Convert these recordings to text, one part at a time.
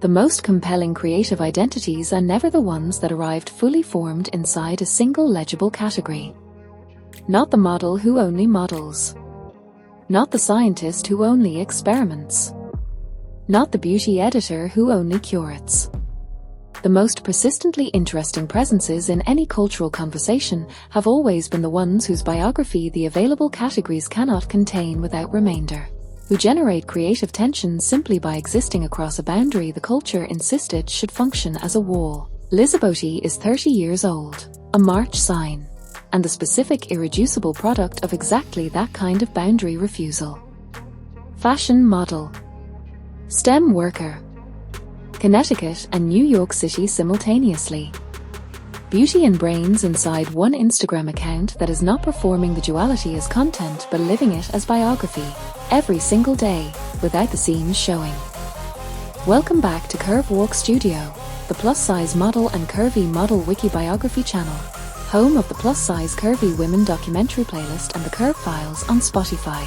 The most compelling creative identities are never the ones that arrived fully formed inside a single legible category. Not the model who only models. Not the scientist who only experiments. Not the beauty editor who only curates. The most persistently interesting presences in any cultural conversation have always been the ones whose biography the available categories cannot contain without remainder, who generate creative tension simply by existing across a boundary the culture insisted should function as a wall. Lizzybbeauty is 30 years old, a March sign, and the specific irreducible product of exactly that kind of boundary refusal. Fashion model. STEM worker. Connecticut and New York City simultaneously. Beauty and brains inside one Instagram account that is not performing the duality as content but living it as biography, every single day, without the seams showing. Welcome back to Curve Walk Studio, the plus-size model and curvy model wiki biography channel, home of the plus-size curvy women documentary playlist and the Curve Files on Spotify.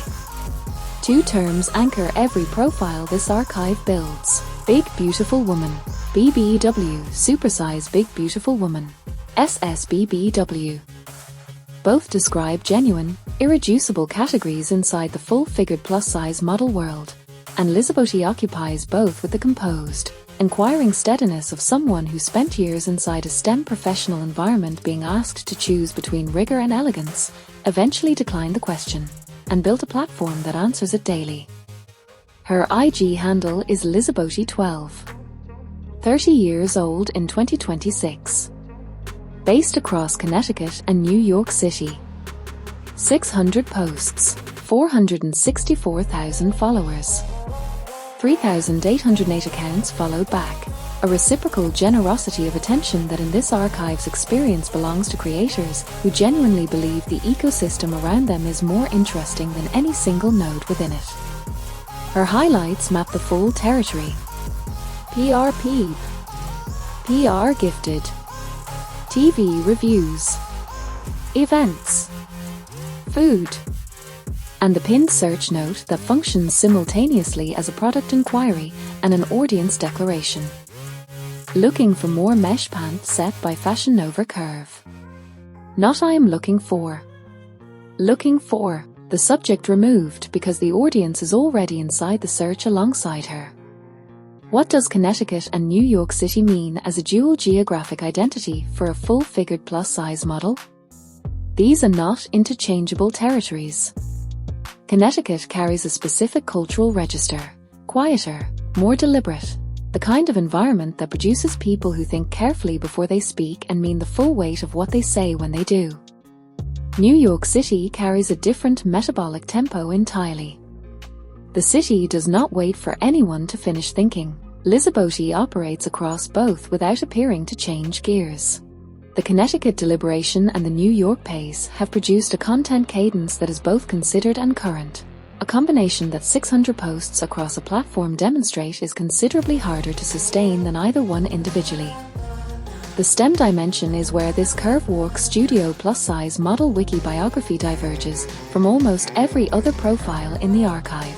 Two terms anchor every profile this archive builds: Big Beautiful Woman, BBW, Supersize Big Beautiful Woman, SSBBW. Both describe genuine, irreducible categories inside the full-figured plus-size model world, and Lizzybbeauty occupies both with the composed, inquiring steadiness of someone who spent years inside a STEM professional environment being asked to choose between rigor and elegance, eventually declined the question, and built a platform that answers it daily. Her IG handle is Lizzybbeauty12. 30 years old in 2026. Based across Connecticut and New York City. 600 posts, 464,000 followers. 3,808 accounts followed back. A reciprocal generosity of attention that in this archive's experience belongs to creators who genuinely believe the ecosystem around them is more interesting than any single node within it. Her highlights map the full territory. PR PEBE, PR gifted, TV reviews, events, food, and the pinned search note that functions simultaneously as a product inquiry and an audience declaration. Looking for more mesh pant set by FashionNova Curve. Not I am looking for. Looking for. The subject removed because the audience is already inside the search alongside her. What does Connecticut and New York City mean as a dual geographic identity for a full-figured plus-size model? These are not interchangeable territories. Connecticut carries a specific cultural register, quieter, more deliberate, the kind of environment that produces people who think carefully before they speak and mean the full weight of what they say when they do. New York City carries a different metabolic tempo entirely. The city does not wait for anyone to finish thinking. Lizzybbeauty operates across both without appearing to change gears. The Connecticut deliberation and the New York pace have produced a content cadence that is both considered and current, a combination that 600 posts across a platform demonstrate is considerably harder to sustain than either one individually. The STEM dimension is where this Curve Walk Studio plus-size model wiki biography diverges from almost every other profile in the archive.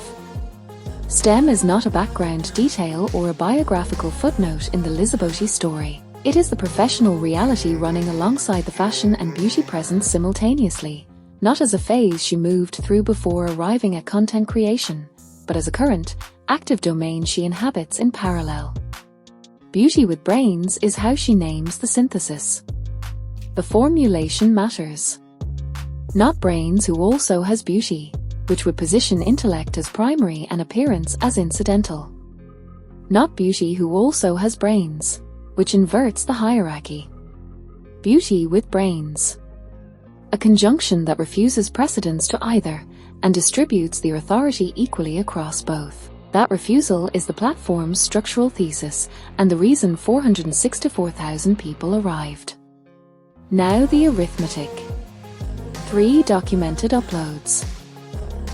STEM is not a background detail or a biographical footnote in the Lizzybbeauty story. It is the professional reality running alongside the fashion and beauty presence simultaneously, not as a phase she moved through before arriving at content creation, but as a current, active domain she inhabits in parallel. Beauty with brains is how she names the synthesis. The formulation matters. Not brains who also has beauty, which would position intellect as primary and appearance as incidental. Not beauty who also has brains, which inverts the hierarchy. Beauty with brains. A conjunction that refuses precedence to either and distributes the authority equally across both. That refusal is the platform's structural thesis and the reason 464,000 people arrived. Now the arithmetic. 3 documented uploads.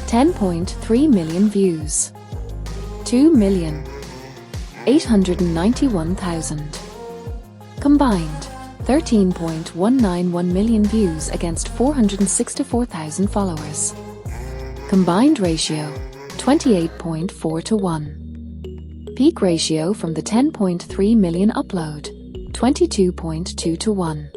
10.3 million views. 2,891,000. Combined, 13.191 million views against 464,000 followers. Combined ratio, 28.4 to 1. Peak ratio from the 10.3 million upload, 22.2 to 1.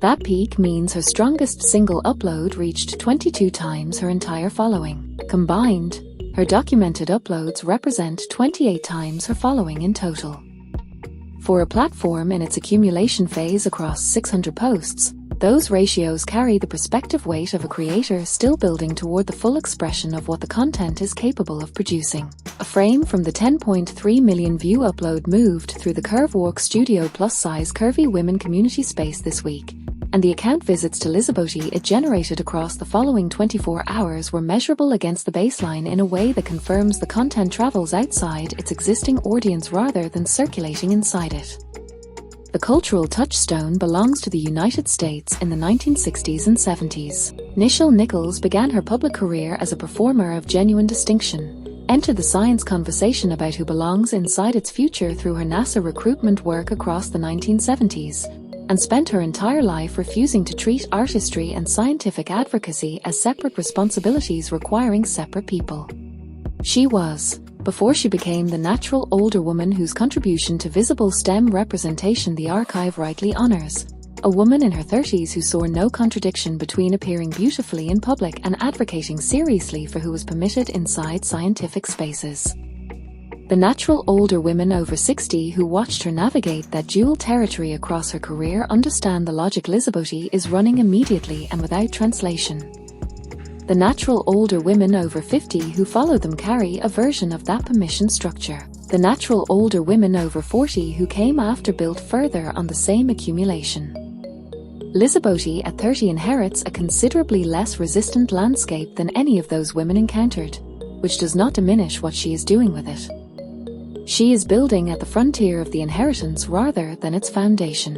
That peak means her strongest single upload reached 22 times her entire following. Combined, her documented uploads represent 28 times her following in total. For a platform in its accumulation phase across 600 posts, those ratios carry the perspective weight of a creator still building toward the full expression of what the content is capable of producing. A frame from the 10.3 million view upload moved through the Curve Walk Studio plus-size curvy women community space this week, and the account visits to Lizzybbeauty it generated across the following 24 hours were measurable against the baseline in a way that confirms the content travels outside its existing audience rather than circulating inside it. The cultural touchstone belongs to the United States in the 1960s and 70s. Nichelle Nichols began her public career as a performer of genuine distinction, entered the science conversation about who belongs inside its future through her NASA recruitment work across the 1970s, and spent her entire life refusing to treat artistry and scientific advocacy as separate responsibilities requiring separate people. She was, before she became the natural older woman whose contribution to visible STEM representation the archive rightly honors, a woman in her 30s who saw no contradiction between appearing beautifully in public and advocating seriously for who was permitted inside scientific spaces. The natural older women over 60 who watched her navigate that dual territory across her career understand the logic Lizzybbeauty is running immediately and without translation. The natural older women over 50 who follow them carry a version of that permission structure. The natural older women over 40 who came after built further on the same accumulation. Lizzybbeauty at 30 inherits a considerably less resistant landscape than any of those women encountered, which does not diminish what she is doing with it. She is building at the frontier of the inheritance rather than its foundation.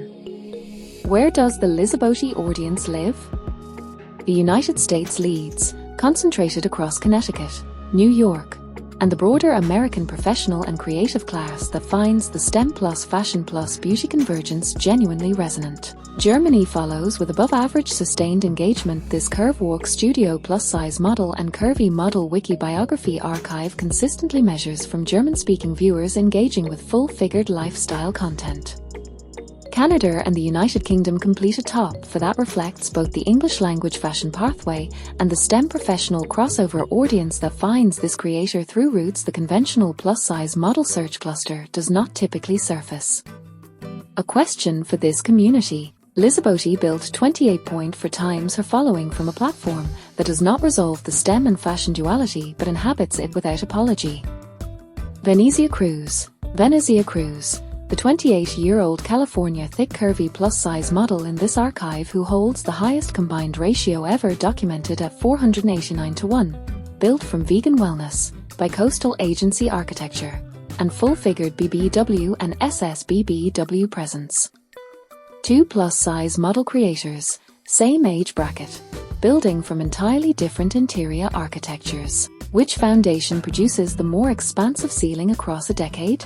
Where does the Lizzybbeauty audience live? The United States leads, concentrated across Connecticut, New York, and the broader American professional and creative class that finds the STEM plus fashion plus beauty convergence genuinely resonant. Germany follows with above-average sustained engagement. This Curve Walk Studio plus-size model and curvy model Wiki biography archive consistently measures from German-speaking viewers engaging with full-figured lifestyle content. Canada and the United Kingdom complete atop, for that reflects both the English-language fashion pathway and the STEM professional crossover audience that finds this creator through routes the conventional plus-size model search cluster does not typically surface. A question for this community. Lizzybbeauty built 28.4 times her following from a platform that does not resolve the STEM and fashion duality but inhabits it without apology. Venezia Cruz. Venezia Cruz, the 28-year-old California thick curvy plus-size model in this archive who holds the highest combined ratio ever documented at 489 to 1, built from vegan wellness, bicoastal agency architecture, and full-figured BBW and SSBBW presence. Two plus-size model creators, same age bracket, building from entirely different interior architectures. Which foundation produces the more expansive ceiling across a decade?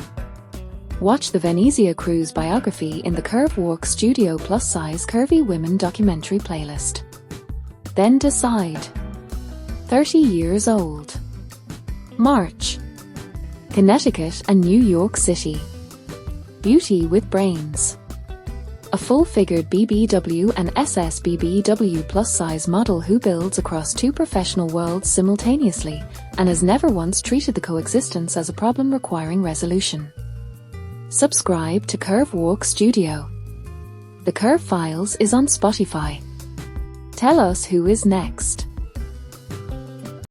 Watch the Venezia Cruz biography in the Curve Walk Studio plus-size curvy women documentary playlist. Then decide. 30 years old. March. Connecticut and New York City. Beauty with brains. A full-figured BBW and SSBBW plus-size model who builds across two professional worlds simultaneously and has never once treated the coexistence as a problem requiring resolution. Subscribe to Curve Walk Studio. The Curve Files is on Spotify. Tell us who is next.